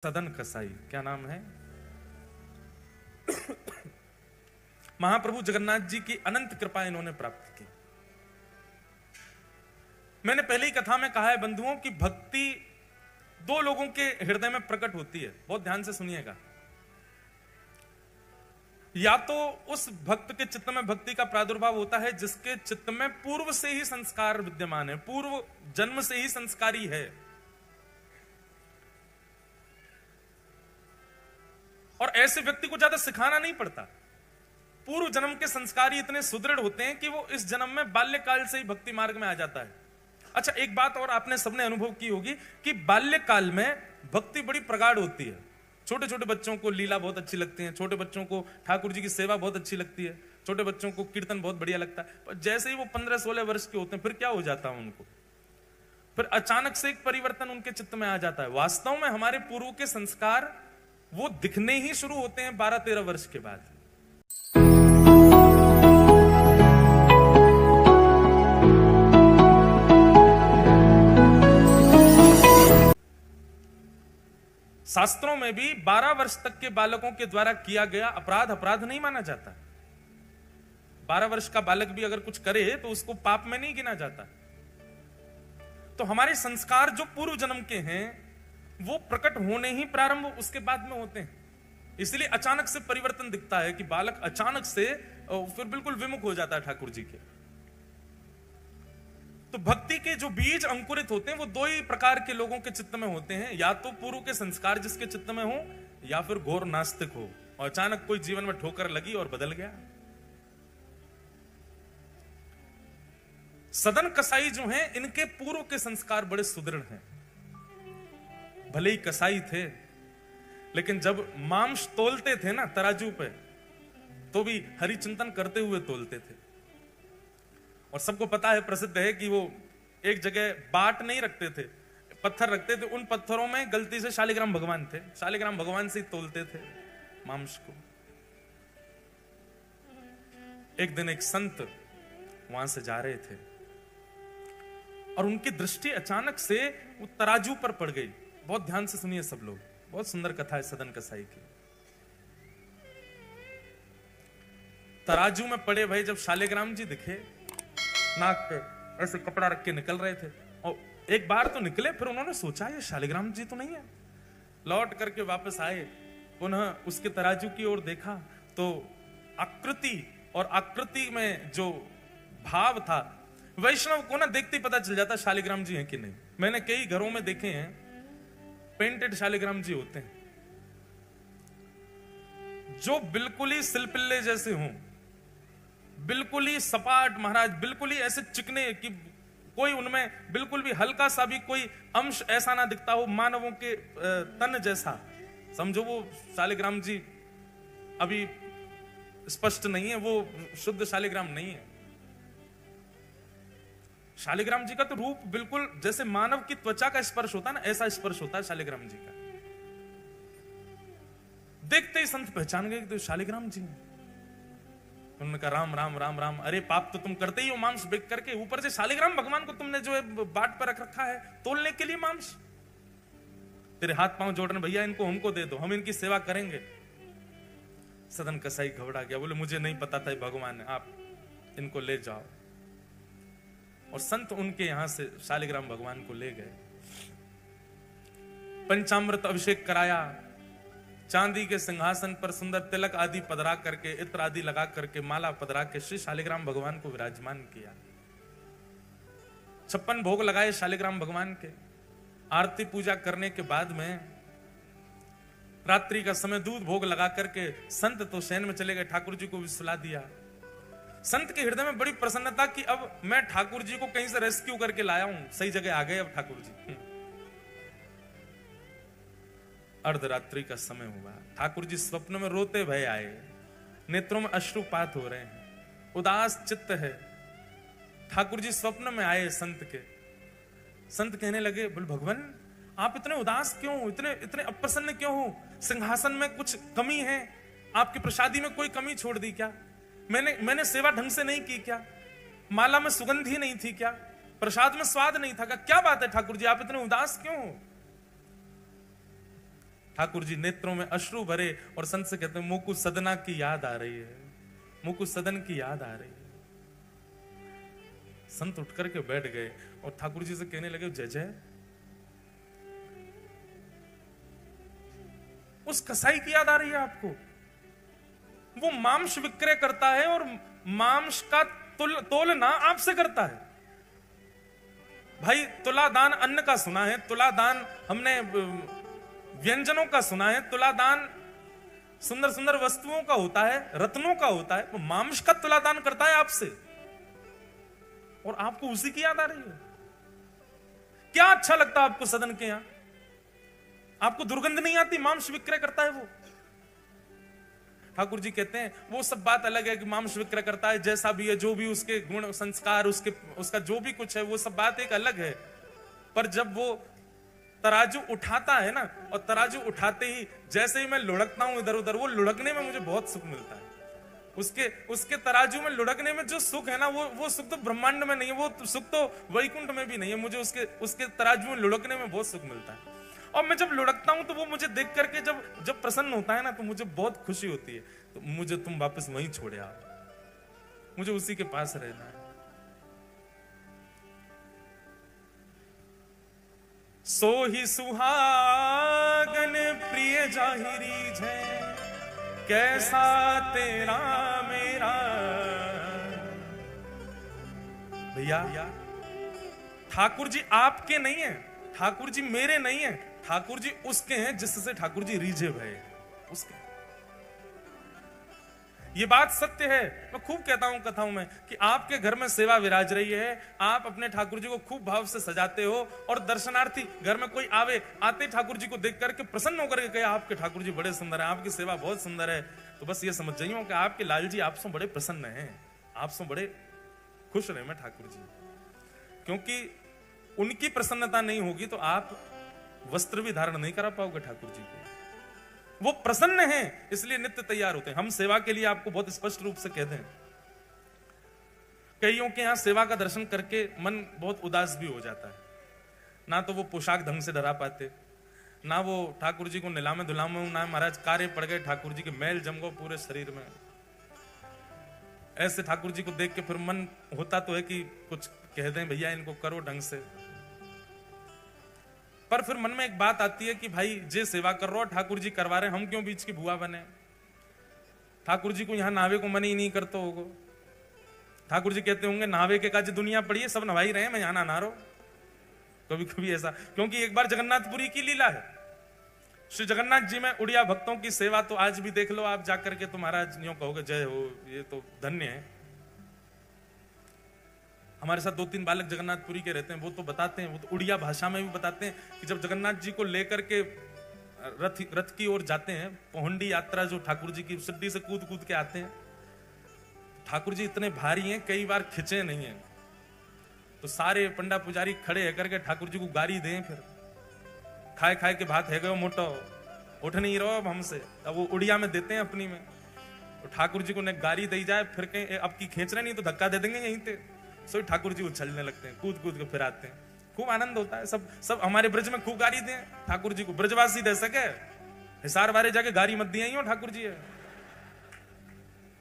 सदन कसाई, क्या नाम है? महाप्रभु जगन्नाथ जी की अनंत कृपा इन्होंने प्राप्त की। मैंने पहले ही कथा में कहा है बंधुओं की भक्ति दो लोगों के हृदय में प्रकट होती है। बहुत ध्यान से सुनिएगा। या तो उस भक्त के चित्त में भक्ति का प्रादुर्भाव होता है जिसके चित्त में पूर्व से ही संस्कार विद्यमान है, पूर्व जन्म से ही संस्कारी है, और ऐसे व्यक्ति को ज्यादा सिखाना नहीं पड़ता। पूर्व जन्म के संस्कार ही इतने सुदृढ़ होते हैं कि वो इस जन्म में बाल्यकाल से ही भक्ति मार्ग में आ जाता है। अच्छा, एक बात और आपने सबने अनुभव की होगी कि बाल्यकाल में भक्ति बड़ी प्रगाढ़ होती है। छोटे छोटे बच्चों को लीला बहुत अच्छी लगती है, छोटे बच्चों को ठाकुर जी की सेवा बहुत अच्छी लगती है, छोटे बच्चों को कीर्तन बहुत बढ़िया लगता है। पर जैसे ही वो 15-16 वर्ष के होते हैं फिर क्या हो जाता है उनको, फिर अचानक से एक परिवर्तन उनके चित्त में आ जाता है। वास्तव में हमारे पूर्व के संस्कार वो दिखने ही शुरू होते हैं 12-13 वर्ष के बाद। शास्त्रों में भी 12 वर्ष तक के बालकों के द्वारा किया गया अपराध अपराध नहीं माना जाता। 12 वर्ष का बालक भी अगर कुछ करे तो उसको पाप में नहीं गिना जाता। तो हमारे संस्कार जो पूर्व जन्म के हैं वो प्रकट होने ही प्रारंभ उसके बाद में होते हैं। इसलिए अचानक से परिवर्तन दिखता है कि बालक अचानक से फिर बिल्कुल विमुख हो जाता है ठाकुर जी के। तो भक्ति के जो बीज अंकुरित होते हैं वो दो ही प्रकार के लोगों के चित्त में होते हैं, या तो पूर्व के संस्कार जिसके चित्त में हो, या फिर घोर नास्तिक हो और अचानक कोई जीवन में ठोकर लगी और बदल गया। सदन कसाई जो हैं इनके पूर्व के संस्कार बड़े सुदृढ़ हैं। भले ही कसाई थे लेकिन जब मांस तोलते थे ना तराजू पे तो भी हरिचिंतन करते हुए तोलते थे। और सबको पता है, प्रसिद्ध है कि वो एक जगह बाट नहीं रखते थे, पत्थर रखते थे। उन पत्थरों में गलती से शालिग्राम भगवान थे, शालिग्राम भगवान से ही तोलते थे मांस को। एक दिन एक संत वहां से जा रहे थे और उनकी दृष्टि अचानक से वो तराजू पर पड़ गई। बहुत ध्यान से सुनिए सब लोग, बहुत सुंदर कथा है सदन कसाई की। तराजू में पड़े भाई जब शालिग्राम जी दिखे, नाक पे ऐसे कपड़ा रख के निकल रहे थे, और एक बार तो निकले, फिर उन्होंने सोचा ये शालिग्राम जी तो नहीं है। लौट करके वापस आए, पुनः उसके तराजू की ओर देखा तो आकृति और आकृति में जो भाव था, वैष्णव को ना देखते ही पता चल जाता शालिग्राम जी हैं कि नहीं। मैंने कई घरों में देखे हैं पेंटेड शालिग्राम जी होते हैं जो बिल्कुल ही सिलपिल्ले जैसे हों, बिल्कुल ही सपाट महाराज, बिल्कुल ही ऐसे चिकने कि कोई उनमें बिल्कुल भी हल्का सा भी कोई अंश ऐसा ना दिखता हो मानवों के तन जैसा। समझो वो शालिग्राम जी अभी स्पष्ट नहीं है, वो शुद्ध शालिग्राम नहीं है। शालिग्राम जी का तो रूप बिल्कुल जैसे मानव की त्वचा का स्पर्श होता है ना, ऐसा स्पर्श होता है शालिग्राम जी का। देखते ही संत पहचान गए कि तो शालिग्राम जी हैं। उन्होंने कहा राम राम राम राम, अरे पाप तो तुम करते ही हो मांस बेच करके, ऊपर से शालिग्राम भगवान को तुमने जो है बाट पर रख रखा है तोलने के लिए मांस। तेरे हाथ पांव जोड़ रहे भैया, इनको हमको दे दो, हम इनकी सेवा करेंगे। सदन कसाई घबरा गया, बोले मुझे नहीं पता था भगवान है, आप इनको ले जाओ। और संत उनके यहां से शालिग्राम भगवान को ले गए, पंचामृत अभिषेक कराया, चांदी के सिंहासन पर सुंदर तिलक आदि पधरा करके, इत्र आदि लगा करके, माला पधरा के श्री शालिग्राम भगवान को विराजमान किया। 56 भोग लगाए शालिग्राम भगवान के। आरती पूजा करने के बाद में रात्रि का समय दूध भोग लगा करके संत तो शयन में चले गए, ठाकुर जी को भी सुला दिया। संत के हृदय में बड़ी प्रसन्नता कि अब मैं ठाकुर जी को कहीं से रेस्क्यू करके लाया हूं, सही जगह आ गए अब ठाकुर जी। अर्धरात्रि का समय हुआ, ठाकुर जी स्वप्न में रोते भय आए, नेत्रों में अश्रुपात हो रहे हैं, उदास चित्त है। ठाकुर जी स्वप्न में आए संत के। संत कहने लगे, बोल भगवान आप इतने उदास क्यों, इतने इतने अप्रसन्न क्यों हो? सिंहासन में कुछ कमी है? आपकी प्रसादी में कोई कमी छोड़ दी क्या? मैंने सेवा ढंग से नहीं की क्या? माला में सुगंध ही नहीं थी क्या? प्रसाद में स्वाद नहीं था क्या? क्या बात है ठाकुर जी, आप इतने उदास क्यों हो? ठाकुर जी नेत्रों में अश्रु भरे और संत से कहते हैं मुकु सदना की याद आ रही है, मुकु सदन की याद आ रही है। संत उठ करके बैठ गए और ठाकुर जी से कहने लगे जय जय, उस कसाई की याद आ रही है आपको? वो मांस विक्रय करता है और मांस का तोलना आपसे करता है। भाई तुलादान अन्न का सुना है, तुलादान हमने व्यंजनों का सुना है, तुलादान सुंदर सुंदर वस्तुओं का होता है, रत्नों का होता है। वो मांस का तुलादान करता है आपसे और आपको उसी की याद आ रही है। क्या अच्छा लगता है आपको सदन के यहां? आपको दुर्गंध नहीं आती? मांस विक्रय करता है वो। ठाकुर जी कहते हैं वो सब बात अलग है कि मांस विक्रय करता है, जैसा भी है, जो भी उसके गुण संस्कार, उसका जो भी कुछ है, वो सब बात एक अलग है। पर जब वो तराजू उठाता है ना, और तराजू उठाते ही जैसे ही मैं लुढ़कता हूं इधर उधर, वो लुढ़कने में मुझे बहुत सुख मिलता है। उसके तराजू में लुढ़कने में जो सुख है ना, वो सुख तो ब्रह्मांड में नहीं है, वो सुख तो वैकुंठ में भी नहीं है। मुझे उसके तराजू में लुढ़कने में बहुत सुख मिलता है। और मैं जब लुढ़कता हूं तो वो मुझे देख करके जब प्रसन्न होता है ना, तो मुझे बहुत खुशी होती है। तो मुझे तुम वापस वहीं छोड़े आओ, मुझे उसी के पास रहना है। सो ही सुहागन प्रिय जाहिरी जय, कैसा तेरा मेरा। भैया ठाकुर जी आपके नहीं है, ठाकुर जी मेरे नहीं है, ठाकुर जी उसके हैं जिससे ठाकुर जी रीझे भय उसके। ये बात सत्य है। मैं खूब कहता हूं कथाओं में कि आपके घर में सेवा विराज रही है, आप अपने ठाकुर जी को खूब भाव से सजाते हो, और दर्शनार्थी घर में कोई आते ठाकुर जी को देख करके प्रसन्न होकर के कहे आपके ठाकुर जी बड़े सुंदर है, आपकी सेवा बहुत सुंदर है। तो बस ये समझ जाइए कि आपके लाल जी आपसे बड़े प्रसन्न हैं, आपसे बड़े खुश रहे मैं ठाकुर जी। क्योंकि उनकी प्रसन्नता नहीं होगी तो आप वस्त्र भी धारण नहीं करा पाओगे ठाकुर जी को। वो प्रसन्न हैं इसलिए नित्य तैयार होते हैं। हम सेवा के लिए आपको बहुत स्पष्ट रूप से कहते हैं। कईयों के यहां सेवा का दर्शन करके मन बहुत उदास भी हो जाता है। ना तो वो पोशाक ढंग से डरा पाते, ना वो ठाकुर जी को नीलामे धुलामे, ना महाराज कार्य पड़ गए, ठाकुर जी के मैल जम गो पूरे शरीर में। ऐसे ठाकुर जी को देख के फिर मन होता तो है कि कुछ कह दें, भैया इनको करो ढंग से। पर फिर मन में एक बात आती है कि भाई जे सेवा कर रहा हो ठाकुर जी करवा रहे, हम क्यों बीच की बुआ बने? ठाकुर जी को यहाँ नावे को मन ही नहीं करते होगो। ठाकुर जी कहते होंगे नावे के काज दुनिया पड़ी है, सब नवाई रहे, मैं यहाँ ना रहो। कभी कभी ऐसा, क्योंकि एक बार जगन्नाथपुरी की लीला है। श्री जगन्नाथ जी में उड़िया भक्तों की सेवा तो आज भी देख लो आप जाकर के, तो महाराज यूं कहोगे जय हो, ये तो धन्य है। हमारे साथ 2-3 बालक जगन्नाथपुरी के रहते हैं, वो तो बताते हैं, वो तो उड़िया भाषा में भी बताते हैं कि जब जगन्नाथ जी को लेकर के रथ की ओर जाते हैं, पहुंडी यात्रा जो ठाकुर जी की सिड्डी से कूद कूद के आते हैं, ठाकुर जी इतने भारी हैं कई बार खिंचे नहीं है, तो सारे पंडा पुजारी खड़े है करके ठाकुर जी को गारी दें, फिर खाए खाए के भात है गए मोटो, उठ नहीं रहो अब हमसे। अब वो उड़िया में देते हैं अपनी में, तो ठाकुर जी को ने गारी दी जाए, फिर कहीं अब की खींच रहे नहीं तो धक्का दे देंगे यहीं पे, सो ठाकुर जी उछलने लगते हैं, कूद कूद के फिर आते हैं। खूब आनंद होता है। सब हमारे ब्रज में खूब गारी दें ठाकुर जी को, ब्रजवासी दे सके, हिसार वाले जाके गारी मत दिया हो ठाकुर जी है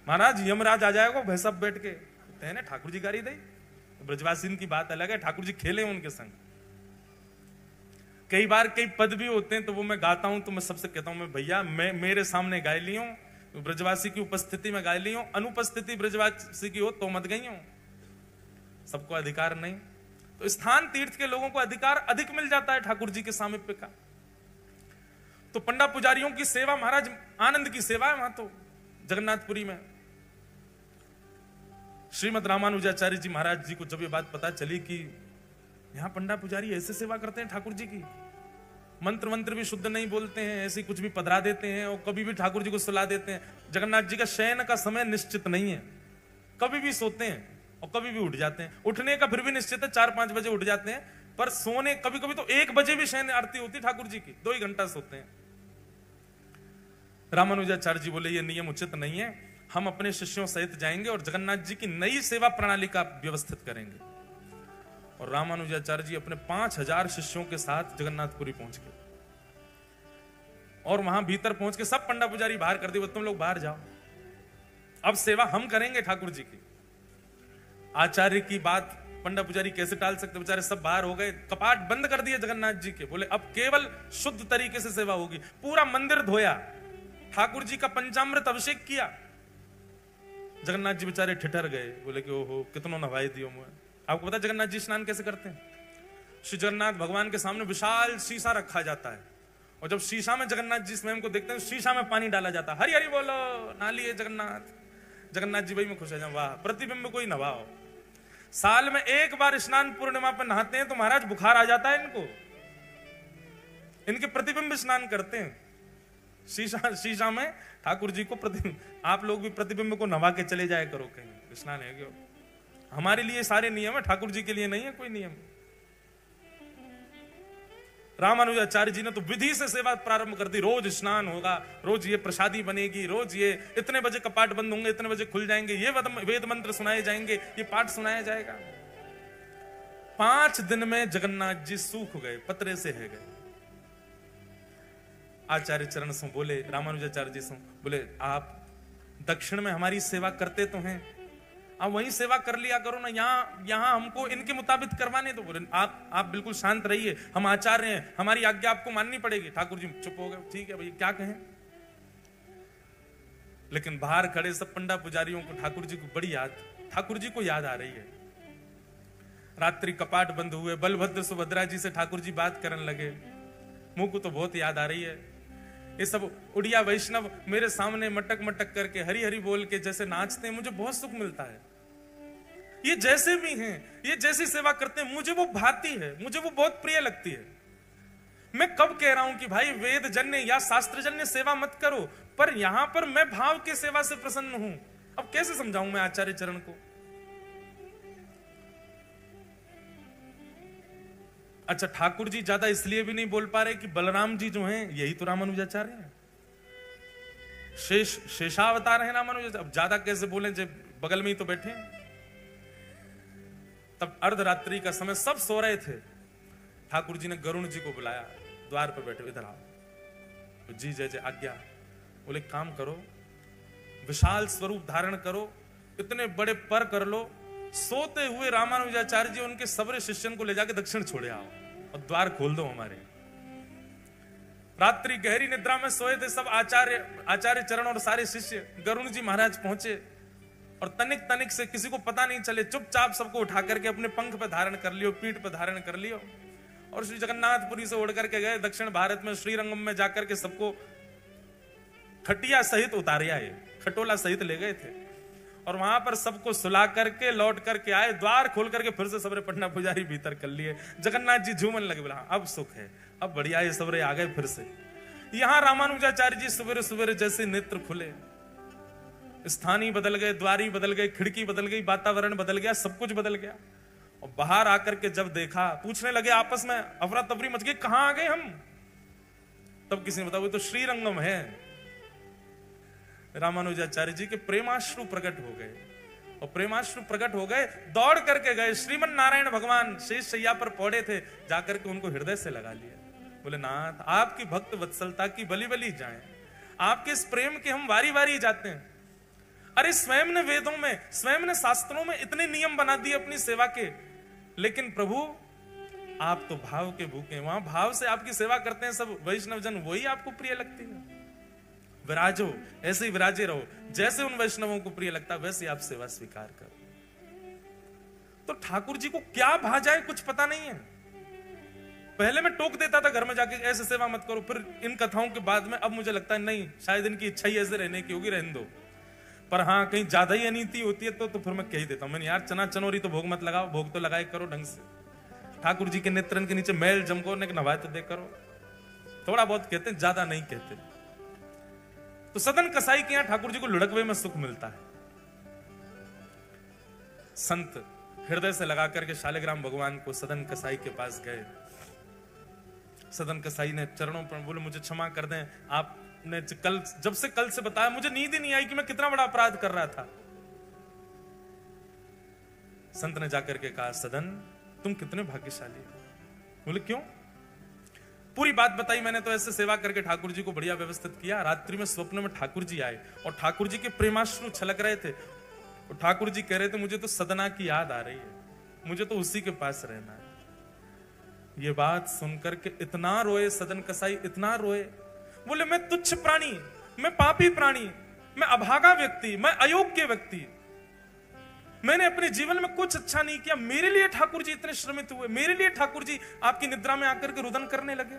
महाराज, यमराज आ जाएगा भाई सब बैठ के कहने ठाकुर जी गारी दे। ब्रजवासी की बात अलग है, ठाकुर जी खेले उनके संग। कई बार कई पद भी होते हैं तो वो मैं गाता हूं, तो मैं सबसे कहता हूं मैं भैया मैं मेरे सामने गाय ली हूं, ब्रजवासी की उपस्थिति में गाय ली हूं, अनुपस्थिति ब्रजवासी की हो तो मत गई हूं। सबको अधिकार नहीं, तो स्थान तीर्थ के लोगों को अधिकार अधिक मिल जाता है ठाकुर जी के सामीप्य का। तो पंडा पुजारियों की सेवा महाराज आनंद की सेवा है वहां तो जगन्नाथपुरी में। श्रीमद रामानुजाचार्य जी महाराज जी को जब ये बात पता चली कि यहां पंडा पुजारी ऐसे सेवा करते हैं ठाकुर जी की, मंत्र मंत्र भी शुद्ध नहीं बोलते हैं, ऐसे कुछ भी पधरा देते हैं और कभी भी ठाकुर जी को सुला देते हैं। जगन्नाथ जी का शयन का समय निश्चित नहीं है, कभी भी सोते हैं और कभी भी उठ जाते हैं। उठने का फिर भी निश्चित है, 4-5 बजे उठ जाते हैं, पर सोने कभी कभी तो 1 बजे भी शयन आरती होती ठाकुर जी की, 2 ही घंटा सोते हैं। रामानुजाचार्य जी बोले ये नियम उचित नहीं है, हम अपने शिष्यों सहित जाएंगे और जगन्नाथ जी की नई सेवा प्रणाली का व्यवस्थित करेंगे। और रामानुजाचार्य जी अपने 5000 शिष्यों के साथ जगन्नाथपुरी पहुंच गए और वहां भीतर पहुंच के सब पंडा पुजारी बाहर कर दिए, तुम लोग बाहर जाओ, अब सेवा हम करेंगे ठाकुर जी की। आचार्य की बात पंडा पुजारी कैसे टाल सकते, बेचारे सब बाहर हो गए, कपाट बंद कर दिए जगन्नाथ जी के, बोले अब केवल शुद्ध तरीके से सेवा होगी। पूरा मंदिर धोया, ठाकुर जी का पंचामृत अभिषेक किया। जगन्नाथ जी बेचारे ठिठर गए, बोले कि ओहो कितनों नवाई दियो मुझे। आपको पता जगन्नाथ जी स्नान कैसे करते हैं? श्री जगन्नाथ भगवान के सामने विशाल शीशा रखा जाता है, और जब शीशा में जगन्नाथ जी स्वयं को देखते हैं, शीशा में पानी डाला जाता है, हरि हरि बोलो, नालिए जगन्नाथ। जगन्नाथ जी वही में खुश है, वाह प्रतिबिंब कोई नवाओ। साल में एक बार स्नान पूर्णिमा पर नहाते हैं तो महाराज बुखार आ जाता है इनको, इनके प्रतिबिंब स्नान करते हैं शीशा में ठाकुर जी को प्रतिबिंब। आप लोग भी प्रतिबिंब को नवा के चले जाए करो कहीं, स्नान है क्यों? हमारे लिए सारे नियम है, ठाकुर जी के लिए नहीं है कोई नियम। रामानुजाचार्य जी ने तो विधि से सेवा प्रारंभ कर दी, रोज स्नान होगा, रोज ये प्रसादी बनेगी, रोज ये इतने बजे कपाट बंद होंगे, इतने बजे खुल जाएंगे, ये वेद मंत्र सुनाए जाएंगे, ये पाठ सुनाया जाएगा। 5 दिन में जगन्नाथ जी सूख गए, पतरे से है गए। आचार्य चरण से बोले, रामानुजाचार्य जी से बोले, आप दक्षिण में हमारी सेवा करते तो हैं, आप वहीं सेवा कर लिया करो ना, यहाँ हमको इनके मुताबिक करवाने। तो बोले आप बिल्कुल शांत रहिए, हम आचार्य हैं, हमारी आज्ञा आपको माननी पड़ेगी। ठाकुर जी चुप हो गए, ठीक है भाई क्या कहें। लेकिन बाहर खड़े सब पंडा पुजारियों को ठाकुर जी को बड़ी याद, ठाकुर जी को याद आ रही है। रात्रि कपाट बंद हुए, बलभद्र सुभद्रा जी से ठाकुर जी बात करने लगे, मुंह को तो बहुत याद आ रही है। ये सब उड़िया वैष्णव मेरे सामने मटक मटक करके हरि हरि बोल के जैसे नाचते हैं, मुझे बहुत सुख मिलता है। ये जैसे भी हैं, ये जैसी सेवा करते हैं, मुझे वो भाती है, मुझे वो बहुत प्रिय लगती है। मैं कब कह रहा हूं कि भाई वेद जन्य या शास्त्र जन्य सेवा मत करो, पर यहां पर मैं भाव के सेवा से प्रसन्न हूं। अब कैसे समझाऊं मैं आचार्य चरण को? अच्छा, ठाकुर जी ज्यादा इसलिए भी नहीं बोल पा रहे कि बलराम जी जो हैं यही तो रामानुजाचार्य हैं, शेषावतार है रामानुजाचार्य। अब ज्यादा कैसे बोले जब बगल में ही तो बैठे हैं। तब अर्धरात्रि का समय, सब सो रहे थे। ठाकुर जी ने गरुण जी को बुलाया, द्वार पर बैठे, इधर आओ। तो जी जय जय आज्ञा। बोले काम करो, विशाल स्वरूप धारण करो, इतने बड़े पर कर लो, सोते हुए रामानुजाचार्य जी उनके सबरे शिष्यन को ले जाके दक्षिण छोड़े आओ और द्वार खोल दो हमारे। रात्रि गहरी निद्रा में सोए थे सब आचार्य चरण और सारे शिष्य। गरुण जी महाराज पहुंचे और तनिक तनिक से किसी को पता नहीं चले, चुपचाप सबको उठा करके अपने पंख पे धारण कर लियो, पीठ पे धारण कर लियो, और श्री जगन्नाथपुरी से उड़ करके गए दक्षिण भारत में। श्रीरंगम में जाकर के सबको खटिया सहित उतारे आए, खटोला सहित ले गए थे, और वहां पर सबको सुला करके लौट करके आए। द्वार खोल करके फिर से सबरे पंडा पुजारी भीतर कर लिए। जगन्नाथ जी झूमन लगे, बोला अब सुख है, अब बढ़िया है, सबरे आ गए फिर से। यहां रामानुजाचार्य जी सवेरे सवेरे जैसे नेत्र खुले, स्थानी बदल गए, द्वारी बदल गए, खिड़की बदल गई, वातावरण बदल गया, सब कुछ बदल गया। और बाहर आकर के जब देखा, पूछने लगे आपस में, अफरा तफरी मच गई, कहां आ गए हम? तब किसी ने बताया वो तो श्रीरंगम है। रामानुजाचार्य जी के प्रेमाश्रु प्रकट हो गए, और प्रेमाश्रु प्रकट हो गए, दौड़ करके गए। श्रीमन नारायण भगवान शेष शैया पर पौड़े थे, जाकर के उनको हृदय से लगा लिया। बोले नाथ, आपकी भक्त वत्सलता की बलि बलि जाएं, आपके इस प्रेम के हम वारी वारी जाते हैं। अरे स्वयं ने वेदों में, स्वयं ने शास्त्रों में इतने नियम बना दिए अपनी सेवा के, लेकिन प्रभु आप तो भाव के भूखे, वहां भाव से आपकी सेवा करते हैं सब वैष्णव जन, वही आपको प्रिय लगती है। विराजो, ऐसे ही विराजे रहो, जैसे उन वैष्णवों को प्रिय लगता है वैसे आप सेवा स्वीकार करो। तो ठाकुर जी को क्या भा जाए कुछ पता नहीं है। पहले मैं टोक देता था घर में जाके ऐसे सेवा मत करो, फिर इन कथाओं के बाद में अब मुझे लगता है नहीं, शायद इनकी इच्छा ही ऐसे रहने की होगी, रहने दो। पर हाँ कहीं ज्यादा ही अनीति होती है तो फिर मैं कह ही देता हूं, मैंने यार चना चनोरी तो भोग मत लगाओ, भोग तो लगाए करो ढंग से। ठाकुर जी के नेत्रन के नीचे मैल जमको ने नवाए तो दे करो, थोड़ा बहुत कहते हैं, ज्यादा नहीं कहते। तो सदन कसाई के यहां ठाकुर जी को लुढ़कवे में सुख मिलता है। संत हृदय से लगा करके शालिग्राम भगवान को सदन कसाई के पास गए। सदन कसाई ने चरणों पर बोले मुझे क्षमा कर दें, आपने जब से कल से बताया मुझे नींद ही नहीं आई कि मैं कितना बड़ा अपराध कर रहा था। संत ने जाकर के कहा सदन तुम कितने भाग्यशाली हो। बोले क्यों? पूरी बात बताई मैंने, तो ऐसे सेवा करके ठाकुर जी को बढ़िया व्यवस्थित किया। रात्रि में स्वप्न में ठाकुर जी आए और ठाकुर जी के प्रेमाश्रु छलक रहे थे। और ठाकुर जी कह रहे थे मुझे तो सदना की याद आ रही है, मुझे तो उसी के पास रहना है। ये बात सुनकर के इतना रोए सदन कसाई, इतना रोए। बोले मैं तुच्छ प्राणी, मैं पापी प्राणी, मैं अभागा व्यक्ति, मैं अयोग्य व्यक्ति, मैंने अपने जीवन में कुछ अच्छा नहीं किया, मेरे लिए ठाकुर जी इतने श्रमित हुए, मेरे लिए ठाकुर जी आपकी निद्रा में आकर के रुदन करने लगे।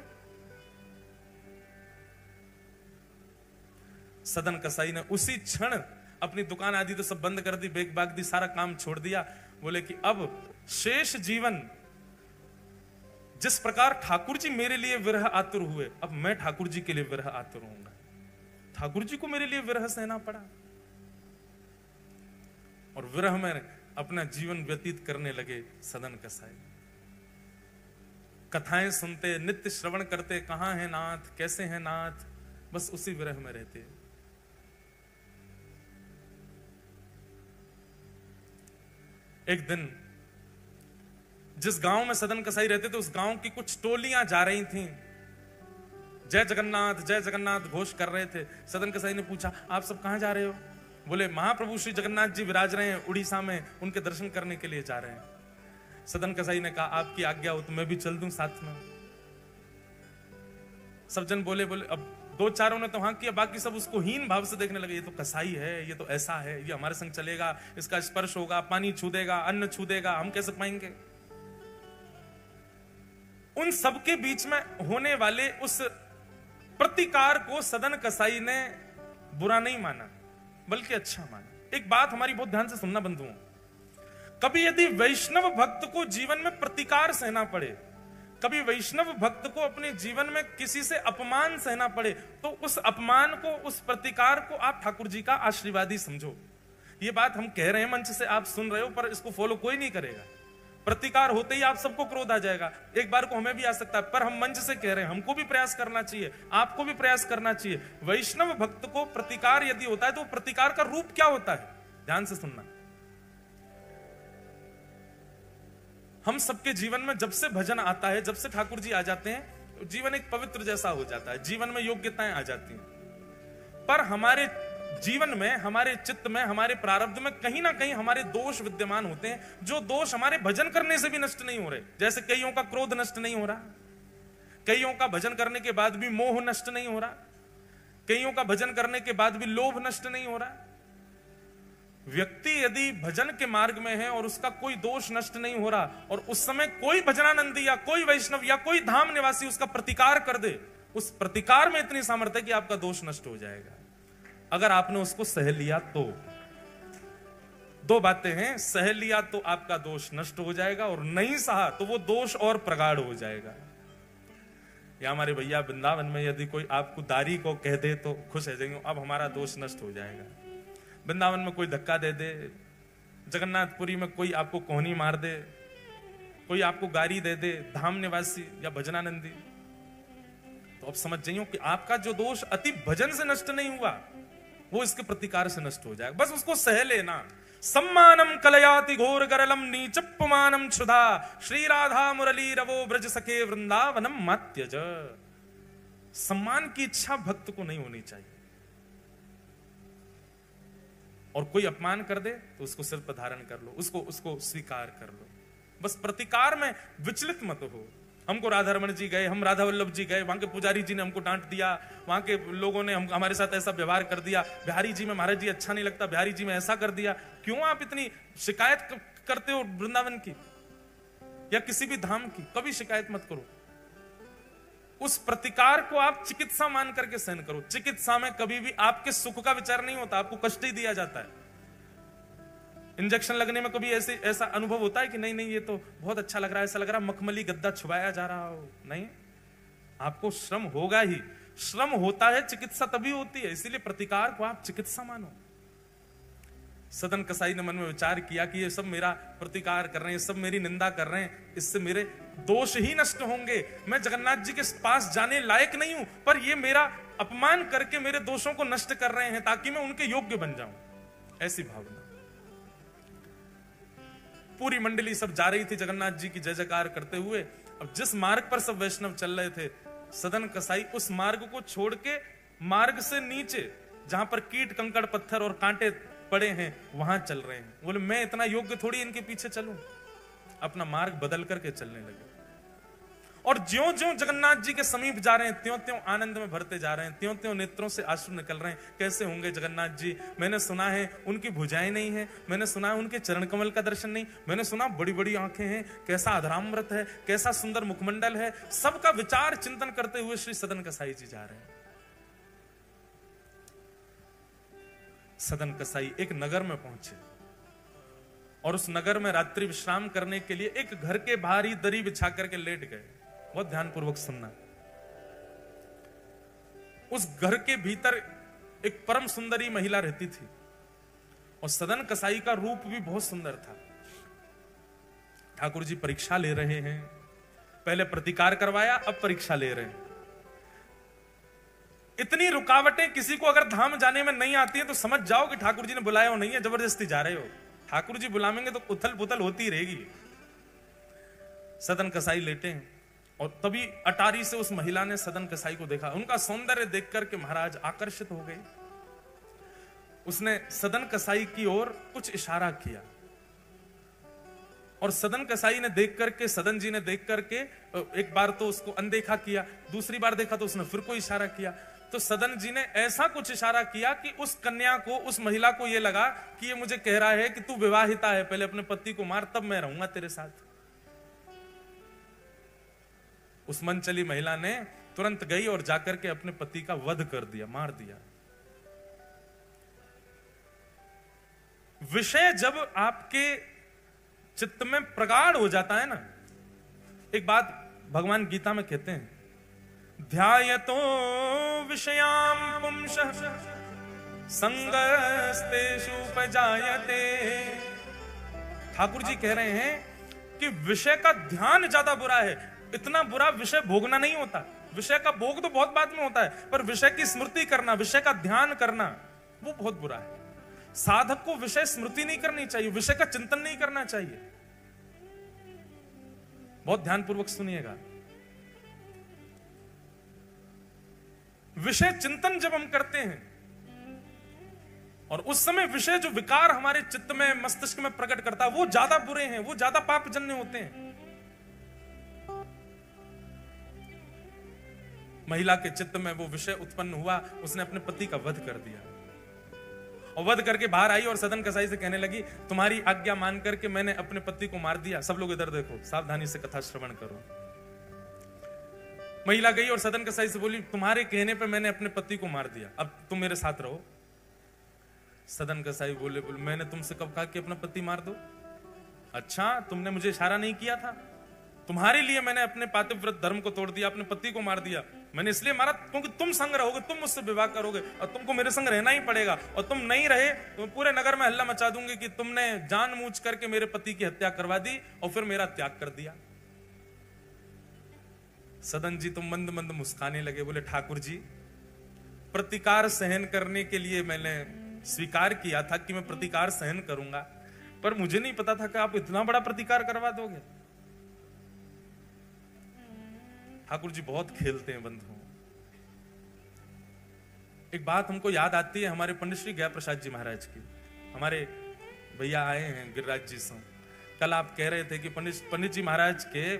सदन कसाई ने उसी क्षण अपनी दुकान आदि तो सब बंद कर दी, बेग बाग दी, सारा काम छोड़ दिया। बोले कि अब शेष जीवन जिस प्रकार ठाकुर जी मेरे लिए विरह आतुर हुए, अब मैं ठाकुर जी के लिए विरह आतुर होऊंगा। ठाकुर जी को मेरे लिए विरह सहना पड़ा और विरह में अपना जीवन व्यतीत करने लगे सदन कसाई। कथाएं सुनते, नित्य श्रवण करते, कहां है नाथ, कैसे है नाथ, बस उसी विरह में रहते। एक दिन जिस गांव में सदन कसाई रहते थे, उस गांव की कुछ टोलियां जा रही थीं, जय जगन्नाथ घोष कर रहे थे। सदन कसाई ने पूछा आप सब कहां जा रहे हो? बोले महाप्रभु श्री जगन्नाथ जी विराज रहे हैं उड़ीसा में, उनके दर्शन करने के लिए जा रहे हैं। सदन कसाई ने कहा आपकी आज्ञा हो तो मैं भी चल दूं साथ में। सब जन बोले अब दो चारों ने तो हाँ किया, बाकी सब उसको हीन भाव से देखने लगे। ये तो कसाई है, ये तो ऐसा है, ये हमारे संग चलेगा, इसका स्पर्श होगा, पानी छू देगा, अन्न छू देगा, हम कैसे पाएंगे? उन सबके बीच में होने वाले उस प्रतिकार को सदन कसाई ने बुरा नहीं माना, बल्कि अच्छा माना। एक बात हमारी बहुत ध्यान से सुनना बंधुओं, कभी यदि वैष्णव भक्त को जीवन में प्रतिकार सहना पड़े, कभी वैष्णव भक्त को अपने जीवन में किसी से अपमान सहना पड़े, तो उस अपमान को, उस प्रतिकार को आप ठाकुर जी का आशीर्वाद ही समझो। ये बात हम कह रहे हैं मंच से, आप सुन रहे हो, पर इसको फॉलो कोई नहीं करेगा। प्रतिकार होते ही आप सबको क्रोध आ जाएगा, एक बार को हमें भी आ सकता है, पर हम मंच से कह रहे हैं, हमको भी प्रयास करना चाहिए, आपको भी प्रयास करना चाहिए। वैष्णव भक्त को प्रतिकार यदि होता है तो प्रतिकार का रूप क्या होता है, ध्यान से सुनना। हम सबके जीवन में जब से भजन आता है, जब से ठाकुर जी आ जाते हैं, जीवन एक पवित्र जैसा हो जाता है, जीवन में योग्यताएं आ जाती हैं। पर हमारे जीवन में, हमारे चित्त में, हमारे प्रारब्ध में कहीं ना कहीं हमारे दोष विद्यमान होते हैं, जो दोष हमारे भजन करने से भी नष्ट नहीं हो रहे। जैसे कईयों का क्रोध नष्ट नहीं हो रहा, कईयों का भजन करने के बाद भी मोह नष्ट नहीं हो रहा, कईयों का भजन करने के बाद भी लोभ नष्ट नहीं हो रहा। व्यक्ति यदि भजन के मार्ग में है और उसका कोई दोष नष्ट नहीं हो रहा, और उस समय कोई भजनानंदी या कोई वैष्णव या कोई धाम निवासी उसका प्रतिकार कर दे, उस प्रतिकार में इतनी सामर्थ्य है कि आपका दोष नष्ट हो जाएगा, अगर आपने उसको सह लिया तो। दो बातें हैं, सह लिया तो आपका दोष नष्ट हो जाएगा, और नहीं सहा तो वो दोष और प्रगाढ़ हो जाएगा। या हमारे भैया वृंदावन में यदि कोई आपको दारी को कह दे तो खुश हो जाएंगे, अब हमारा दोष नष्ट हो जाएगा। वृंदावन में कोई धक्का दे दे, जगन्नाथपुरी में कोई आपको कोहनी मार दे, कोई आपको गारी दे दे, धाम निवासी या भजनानंदी, तो अब समझ जाइए कि आपका जो दोष अति भजन से नष्ट नहीं हुआ, वो इसके प्रतिकार से नष्ट हो जाएगा। बस उसको सह लेना। सम्मानम कलयाति घोर गरलम नीचप्पमानम क्षुधा, श्री राधा मुरली रवो ब्रज सखे वृंदावनम मात्यज। सम्मान की इच्छा भक्त को नहीं होनी चाहिए, और कोई अपमान कर दे तो उसको सिर पर धारण कर लो, उसको स्वीकार कर लो। बस प्रतिकार में विचलित मत हो। हमको राधा रमन जी गए, हम राधा वल्लभ जी गए, वहां के पुजारी जी ने हमको डांट दिया, वहां के लोगों ने हमारे साथ ऐसा व्यवहार कर दिया, बिहारी जी में महाराज जी अच्छा नहीं लगता, बिहारी जी में ऐसा कर दिया। क्यों आप इतनी शिकायत करते हो वृंदावन की या किसी भी धाम की? कभी शिकायत मत करो। उस प्रतिकार को आप चिकित्सा मान करके सहन करो। चिकित्सा में कभी भी आपके सुख का विचार नहीं होता, आपको कष्ट ही दिया जाता है। इंजेक्शन लगने में कभी ऐसा अनुभव होता है कि नहीं ये तो बहुत अच्छा लग रहा है, ऐसा लग रहा है मखमली गद्दा छुपाया जा रहा हो? नहीं, आपको श्रम होगा ही। श्रम होता है, चिकित्सा तभी होती है, इसीलिए प्रतिकार को आप चिकित्सा मानो। सदन कसाई ने मन में विचार किया कि ये सब मेरा प्रतिकार कर रहे हैं, ये सब मेरी निंदा कर रहे हैं, इससे मेरे दोष ही नष्ट होंगे। मैं जगन्नाथ जी के पास जाने लायक नहीं हूं, पर ये मेरा अपमान करके मेरे दोषों को नष्ट कर रहे हैं ताकि मैं उनके योग्य बन जाऊं। ऐसी भावना। पूरी मंडली सब जा रही थी जगन्नाथ जी की जय जयकार करते हुए। अब जिस मार्ग पर सब वैष्णव चल रहे थे, सदन कसाई उस मार्ग को छोड़ के मार्ग से नीचे जहां पर कीट कंकड़ पत्थर और कांटे पड़े हैं वहां चल रहे हैं। बोले मैं इतना योग्य थोड़ी इनके पीछे चलूं। अपना मार्ग बदल करके चलने लगे और ज्यों ज्यों जगन्नाथ जी के समीप जा रहे हैं त्यों त्यों आनंद में भरते जा रहे हैं, त्यों त्यों नेत्रों से आंसू निकल रहे हैं। कैसे होंगे जगन्नाथ जी? मैंने सुना है उनकी भुजाएं नहीं है, मैंने सुना है उनके चरण कमल का दर्शन नहीं, मैंने सुना बड़ी बड़ी आंखें हैं, कैसा अधरामृत है, कैसा सुंदर मुखमंडल है। सबका विचार चिंतन करते हुए श्री सदन कसाई जी जा रहे हैं। सदन कसाई एक नगर में पहुंचे और उस नगर में रात्रि विश्राम करने के लिए एक घर के बाहर ही दरी बिछा करके लेट गए। बहुत ध्यानपूर्वक सुनना। उस घर के भीतर एक परम सुंदरी महिला रहती थी और सदन कसाई का रूप भी बहुत सुंदर था। ठाकुर जी परीक्षा ले रहे हैं, पहले प्रतिकार करवाया, अब परीक्षा ले रहे हैं। इतनी रुकावटें किसी को अगर धाम जाने में नहीं आती है तो समझ जाओ कि ठाकुर जी ने बुलाया हो नहीं है, जबरदस्ती जा रहे हो। ठाकुर जी बुलावेंगे तो उथल पुथल होती रहेगी। सदन कसाई लेटे हैं और तभी अटारी से उस महिला ने सदन कसाई को देखा। उनका सौंदर्य देख करके महाराज आकर्षित हो गए। उसने सदन कसाई की ओर कुछ इशारा किया और सदन कसाई ने देख करके, सदन जी ने देख करके एक बार तो उसको अनदेखा किया, दूसरी बार देखा तो उसने फिर कोई इशारा किया। तो सदन जी ने ऐसा कुछ इशारा किया कि उस कन्या को, उस महिला को यह लगा कि ये मुझे कह रहा है कि तू विवाहिता है, पहले अपने पति को मार तब मैं रहूंगा तेरे साथ। उस मन चली महिला ने तुरंत गई और जाकर के अपने पति का वध कर दिया, मार दिया। विषय जब आपके चित्त में प्रगाढ़ हो जाता है ना, एक बात भगवान गीता में कहते हैं, ध्यायतो विषयाम पुंसः संगस्तेषु उपजायते। ठाकुर जी कह रहे हैं कि विषय का ध्यान ज्यादा बुरा है। इतना बुरा विषय भोगना नहीं होता, विषय का भोग तो बहुत बाद में होता है, पर विषय की स्मृति करना, विषय का ध्यान करना, वो बहुत बुरा है। साधक को विषय स्मृति नहीं करनी चाहिए, विषय का चिंतन नहीं करना चाहिए। बहुत ध्यानपूर्वक सुनिएगा। विषय चिंतन जब हम करते हैं और उस समय विषय जो विकार हमारे चित्त में, मस्तिष्क में प्रकट करता है, वो ज्यादा बुरे हैं, वो ज्यादा पापजन्य होते हैं। महिला के चित्त में वो विषय उत्पन्न हुआ, उसने अपने पति का वध कर दिया और वध करके बाहर आई और सदन कसाई से कहने लगी, तुम्हारी आज्ञा मान करके मैंने अपने पति को मार दिया। सब लोग इधर देखो, सावधानी से कथा श्रवण करो। महिला गई और सदन कसाई से बोली, तुम्हारे कहने पे मैंने अपने पति को मार दिया, अब तुम मेरे साथ रहो। सदन कसाई बोले, मैंने तुमसे कब कहा कि अपना पति मार दो? अच्छा, तुमने मुझे इशारा नहीं किया था? तुम्हारे लिए मैंने अपने पातिव्रत धर्म को तोड़ दिया, अपने पति को मार दिया। मैंने इसलिए मारा क्योंकि तुम संग रहोगे, तुम मुझसे विवाह करोगे और तुमको मेरे संग रहना ही पड़ेगा, और तुम नहीं रहे तो पूरे नगर में हल्ला मचा दूंगी कि तुमने जानबूझ करके मेरे पति की हत्या करवा दी और फिर मेरा त्याग कर दिया। सदन जी तो मंद मंद मुस्काने लगे, बोले, ठाकुर जी, प्रतिकार सहन करने के लिए मैंने स्वीकार किया था कि मैं प्रतिकार सहन करूंगा, पर मुझे नहीं पता था कि आप इतना बड़ा प्रतिकार करवा दोगे। ठाकुर जी बहुत खेलते हैं बंधु। एक बात हमको याद आती है हमारे पंडित श्री गया प्रसाद जी महाराज की। हमारे भैया आए हैं गिरिराज जी से, कल आप कह रहे थे कि पंडित जी महाराज के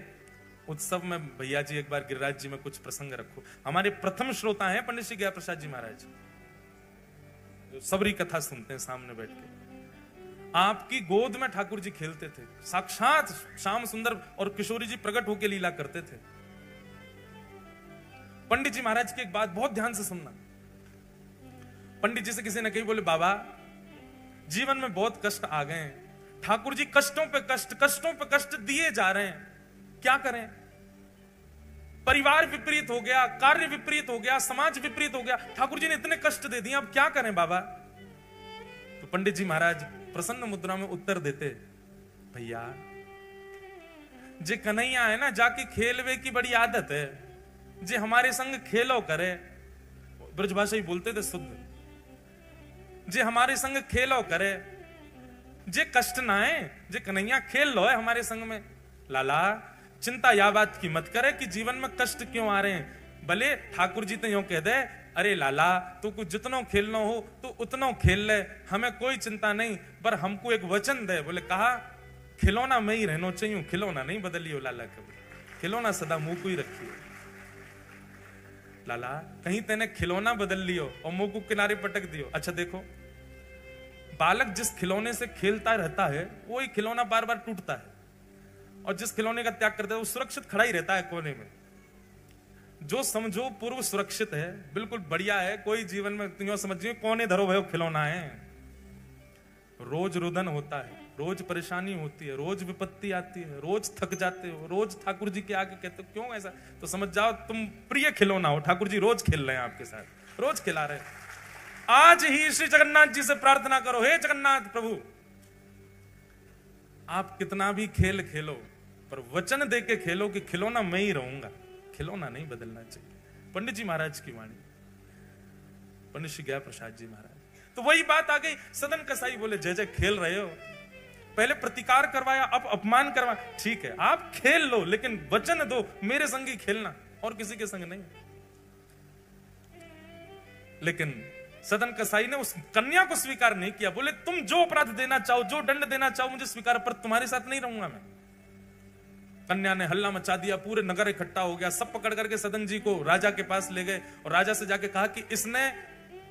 उत्सव में भैया जी एक बार गिरिराज जी में कुछ प्रसंग रखो। हमारे प्रथम श्रोता हैं पंडित श्री गया प्रसाद जी महाराज, जो सबरी कथा सुनते हैं सामने बैठ के। आपकी गोद में ठाकुर जी खेलते थे, साक्षात श्याम सुंदर और किशोरी जी प्रकट होकर लीला करते थे। पंडित जी महाराज की एक बात बहुत ध्यान से सुनना। पंडित जी से किसी ने कही, बोले, बाबा जीवन में बहुत कष्ट आ गए हैं, ठाकुर जी कष्टों पे कष्ट, कष्टों पे कष्ट दिए जा रहे हैं, क्या करें? परिवार विपरीत हो गया, कार्य विपरीत हो गया, समाज विपरीत हो गया, ठाकुर जी ने इतने कष्ट दे दिए, अब क्या करें बाबा? तो पंडित जी महाराज प्रसन्न मुद्रा में उत्तर देते, भैया जे कन्हैया है ना, जाके खेलवे की बड़ी आदत है, जे हमारे संग खेलो करे, ब्रजभाषा ही बोलते थे शुद्ध, जे हमारे संग खेलो करे, जे कष्ट ना है, जे कन्हैया खेल लो है हमारे संग में। लाला चिंता या बात की मत करे कि जीवन में कष्ट क्यों आ रहे हैं, भले ठाकुर जी तो यूं कह दे, अरे लाला तू कुछ जितना खेलना हो तो उतना खेल ले, हमें कोई चिंता नहीं, पर हमको एक वचन दे। बोले कहा, खिलौना में ही रहना चाहिए, खिलौना नहीं बदलियो लाला कभी, खिलौना सदा मुंह को ही रखियो। लाला कहीं तेने खिलौना बदल लियो और मुंह को किनारे पटक दियो। अच्छा देखो, बालक जिस खिलौने से खेलता रहता है वही खिलौना बार बार टूटता है, और जिस खिलौने का त्याग करता है वो सुरक्षित खड़ा ही रहता है कोने में। जो समझो पूर्व सुरक्षित है, बिल्कुल बढ़िया है, कोई जीवन में तुम समझिए कोने धरो भयो खिलौना है। रोज रुदन होता है, रोज परेशानी होती है, रोज विपत्ति आती है, रोज थक जाते हो, रोज ठाकुर जी के आगे कहते हो क्यों ऐसा, तो समझ जाओ तुम प्रिय खिलौना हो, ठाकुर जी रोज खेल रहे हैं आपके साथ, रोज खिला रहे हैं। आज ही श्री जगन्नाथ जी से प्रार्थना करो, हे जगन्नाथ प्रभु आप कितना भी खेल खेलो पर वचन दे के खेलो कि खिलौना मैं ही रहूंगा, खिलौना नहीं बदलना चाहिए। पंडित जी महाराज की वाणी, पंडित श्री गया प्रसाद जी महाराज। तो वही बात आ गई, सदन कसाई बोले जय जय खेल रहे हो, पहले प्रतिकार करवाया अब अपमान करवाया, ठीक है आप खेल लो लेकिन वचन दो मेरे संग ही खेलना और किसी के संग नहीं। लेकिन सदन कसाई ने उस कन्या को स्वीकार नहीं किया, बोले तुम जो अपराध देना चाहो, जो दंड देना चाहो मुझे स्वीकार, पर तुम्हारे साथ नहीं रहूंगा मैं। कन्या ने हल्ला मचा दिया, पूरे नगर इकट्ठा हो गया, सब पकड़ करके सदन जी को राजा के पास ले गए और राजा से जाके कहा कि इसने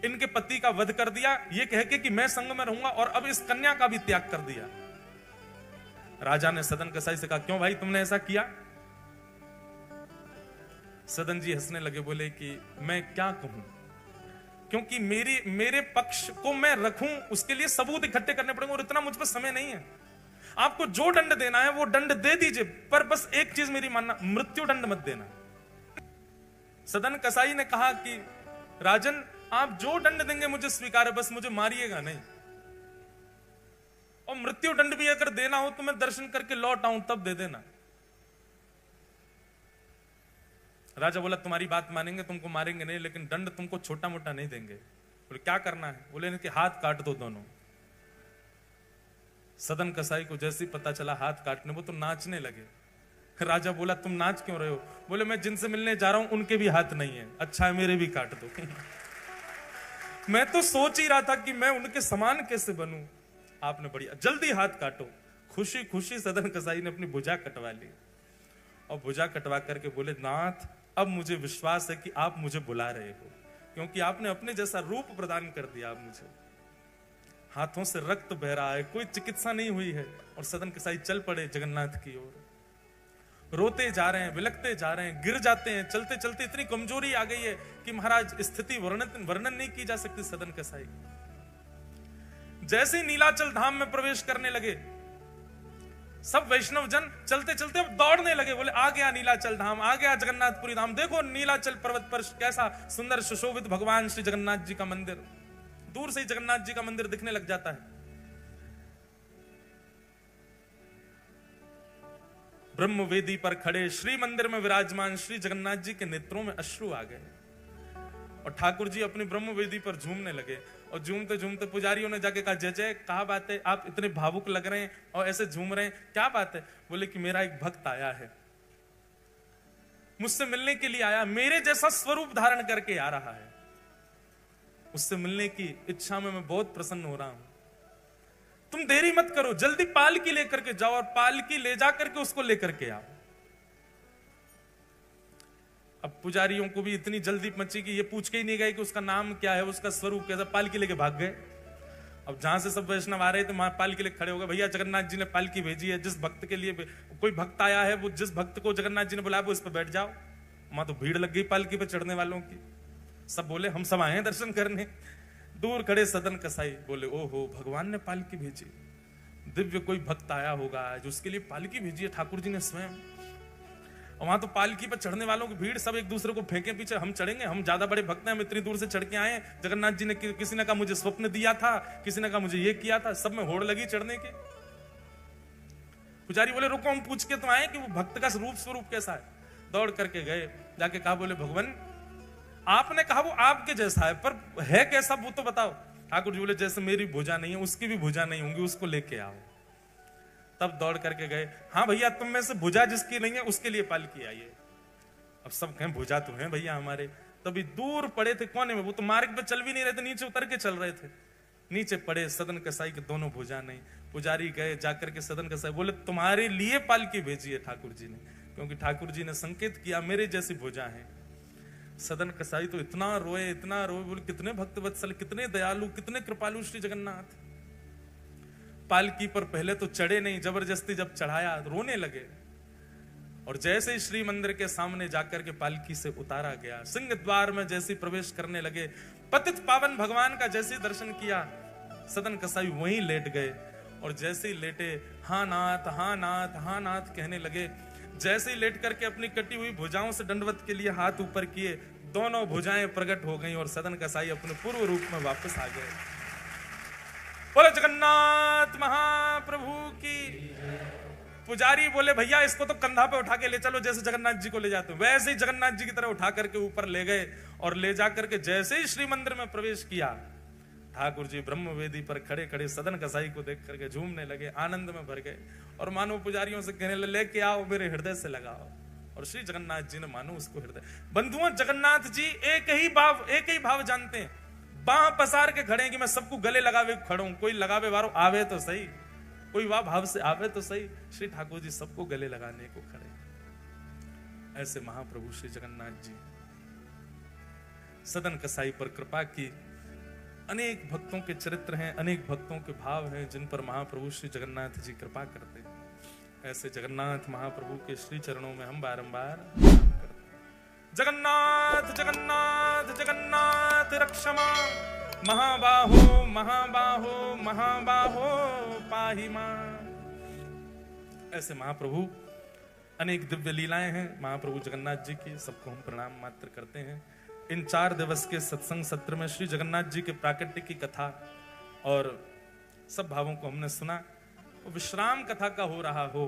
इनके पति का वध कर दिया, ये कह के कि मैं संग में रहूंगा, और अब इस कन्या का भी त्याग कर दिया। राजा ने सदन कसाई से कहा क्यों भाई तुमने ऐसा किया? सदन जी हंसने लगे, बोले कि मैं क्या कहूं, क्योंकि मेरे पक्ष को मैं रखूं उसके लिए सबूत इकट्ठे करने पड़ेंगे और इतना मुझ पर समय नहीं है। आपको जो दंड देना है वो दंड दे दीजिए, पर बस एक चीज मेरी मानना, मृत्यु दंड मत देना। सदन कसाई ने कहा कि राजन आप जो दंड देंगे मुझे स्वीकार है, बस मुझे मारिएगा नहीं, और मृत्यु दंड भी अगर देना हो तो मैं दर्शन करके लौट आऊं तब दे देना। राजा बोला तुम्हारी बात मानेंगे, तुमको मारेंगे नहीं, लेकिन दंड तुमको छोटा मोटा नहीं देंगे। बोले क्या करना है? बोले इनके हाथ काट दो दोनों। सदन कसाई को जैसे ही पता चला हाथ काटने, वो तो नाचने लगे। राजा बोला तुम नाच क्यों रहे हो? बोले मैं जिनसे मिलने जा रहा हूं उनके भी हाथ नहीं है। अच्छा है मेरे भी काट दो। मैं तो सोच ही रहा था कि मैं उनके समान कैसे बनूं। आपने बढ़िया, जल्दी हाथ काटो। खुशी खुशी सदन कसाई ने अपनी भुजा कटवा ली और भुजा कटवा करके बोले नाथ अब मुझे विश्वास है कि आप मुझे बुला रहे हो, क्योंकि आपने अपने जैसा रूप प्रदान कर दिया आप मुझे। हाथों से रक्त बह रहा है, कोई चिकित्सा नहीं हुई है, और सदन कसाई चल पड़े जगन्नाथ की ओर। रोते जा रहे हैं, बिलखते जा रहे हैं, गिर जाते हैं, चलते चलते इतनी कमजोरी आ गई है कि महाराज स्थिति वर्णन नहीं की जा सकती सदन कसाई। जैसे ही नीलाचल धाम में प्रवेश करने लगे, सब वैष्णव जन चलते चलते अब दौड़ने लगे। बोले आ गया नीलाचल धाम, आ गया जगन्नाथपुरी धाम, देखो नीलाचल पर्वत पर कैसा सुंदर सुशोभित भगवान श्री जगन्नाथ जी का मंदिर। दूर से ही जगन्नाथ जी का मंदिर दिखने लग जाता है। ब्रह्म वेदी पर खड़े श्री मंदिर में विराजमान श्री जगन्नाथ जी के नेत्रों में अश्रु आ गए और ठाकुर जी अपनी ब्रह्म वेदी पर झूमने लगे। और झूमते झूमते पुजारियों ने जाके कहा जय जय, क्या बात है, आप इतने भावुक लग रहे हैं और ऐसे झूम रहे हैं, क्या बात है? बोले कि मेरा एक भक्त आया है, मुझसे मिलने के लिए आया, मेरे जैसा स्वरूप धारण करके आ रहा है, उससे मिलने की इच्छा में मैं बहुत प्रसन्न हो रहा हूं। तुम देरी मत करो, जल्दी पालकी लेकर के जाओ और पालकी ले जा करके उसको लेकर के आओ। अब पुजारियों को भी इतनी जल्दी मची कि ये पूछ के ही नहीं गए कि उसका नाम क्या है, उसका स्वरूप कैसा, पालकी लेके भाग गए। अब जहां से सब वैष्णव आ रहे थे वहां पालकी लेके खड़े हो गए। भैया जगन्नाथ जी ने पालकी भेजी है, जिस भक्त के लिए कोई भक्त आया है, वो जिस भक्त को जगन्नाथ जी ने बुलाया वो इस पर बैठ जाओ। वहां तो भीड़ लग गई पालकी पे चढ़ने वालों की। सब बोले हम सब आए हैं दर्शन करने। दूर खड़े सदन कसाई बोले ओहो भगवान ने पालकी भेजी, दिव्य कोई भक्त आया होगा जो उसके लिए पालकी भेजी है ठाकुर जी ने स्वयं। और वहां तो पालकी पर चढ़ने वालों की भीड़, सब एक दूसरे को फेंके पीछे, हम चढ़ेंगे, हम ज्यादा बड़े भक्त हैं, हम इतनी दूर से चढ़ के आए हैं। जगन्नाथ जी ने किसी ने कहा मुझे स्वप्न दिया था, किसी ने कहा मुझे ये किया था, सब में होड़ लगी चढ़ने की। पुजारी बोले रुको हम पूछ के तो आए कि वो भक्त का रूप स्वरूप कैसा है। दौड़ करके गए, जाके कहा बोले भगवान आपने कहा वो आपके जैसा है, पर है कैसा वो तो बताओ। ठाकुर जी बोले जैसे मेरी भुजा नहीं है उसकी भी भुजा नहीं होंगी, उसको लेके आओ। तब दौड़ करके गए, हाँ भैया तुम में से भुजा जिसकी नहीं है उसके लिए पालकी आई है। अब सब कहें भुजा तो हैं भैया हमारे, तभी दूर पड़े थे कोने में, वो तो मार्ग पे चल भी नहीं रहे थे, नीचे उतर के चल रहे थे। नीचे पड़े सदन कसाई के दोनों भुजा नहीं। पुजारी गए जाकर के सदन कसाई बोले तुम्हारे लिए पालकी भेजी है ठाकुर जी ने, क्योंकि ठाकुर जी ने संकेत किया मेरे जैसी भुजा है। सदन कसाई तो इतना रोए बोले कितने भक्त वत्सल, कितने दयालु, कितने कृपालु श्री जगन्नाथ। पालकी पर पहले तो चढ़े नहीं, जबरदस्ती जब चढ़ाया रोने लगे। और जैसे ही श्री मंदिर के सामने जाकर के पालकी से उतारा गया, सिंह द्वार में जैसे प्रवेश करने लगे, पतित पावन भगवान का जैसे दर्शन किया, सदन कसाई वहीं लेट गए। और जैसे ही लेटे हाँ नाथ हाँ नाथ हाँ नाथ कहने लगे। जैसे ही लेट करके अपनी कटी हुई भुजाओं से दंडवत के लिए हाथ ऊपर किए, दोनों भुजाएं प्रकट हो गईं और सदन कसाई अपने पूर्व रूप में वापस आ गए। बोले जगन्नाथ महाप्रभु की। पुजारी बोले भैया इसको तो कंधा पे उठा के ले चलो, जैसे जगन्नाथ जी को ले जाते हो वैसे ही जगन्नाथ जी की तरह उठा करके ऊपर ले गए। और ले जाकर के जैसे ही श्री मंदिर में प्रवेश किया, ठाकुर जी ब्रह्म वेदी पर खड़े खड़े सदन कसाई को देख करके झूमने लगे, आनंद में भर गए। और मानो पुजारियों से कहने लगे लेके आओ मेरे हृदय से लगाओ। और श्री जगन्नाथ जी ने मानो उसको हृदय। बंधुओं जगन्नाथ जी एक ही भाव जानते हैं, बाह पसार के खड़े हैं कि मैं सबको गले लगावे खड़ा हूं। कोई लगावे वारो आवे तो सही, कोई वाह भाव से आवे तो सही। श्री ठाकुर जी सबको गले लगाने को खड़े। ऐसे महाप्रभु श्री जगन्नाथ जी सदन कसाई पर कृपा की। अनेक भक्तों के चरित्र हैं, अनेक भक्तों के भाव हैं जिन पर महाप्रभु श्री जगन्नाथ जी कृपा करते हैं। ऐसे जगन्नाथ महाप्रभु के श्री चरणों में हम बारंबार करते हैं। जगन्नाथ जगन्नाथ जगन्नाथ रक्षमा, महाबाहो महाबाहो महाबाहो पाहि मां। ऐसे महाप्रभु अनेक दिव्य लीलाएं हैं महाप्रभु जगन्नाथ जी की, सबको हम प्रणाम मात्र करते हैं। इन 4 दिवस के सत्संग सत्र में श्री जगन्नाथ जी के प्राकट्य की कथा और सब भावों को हमने सुना। विश्राम कथा का हो रहा हो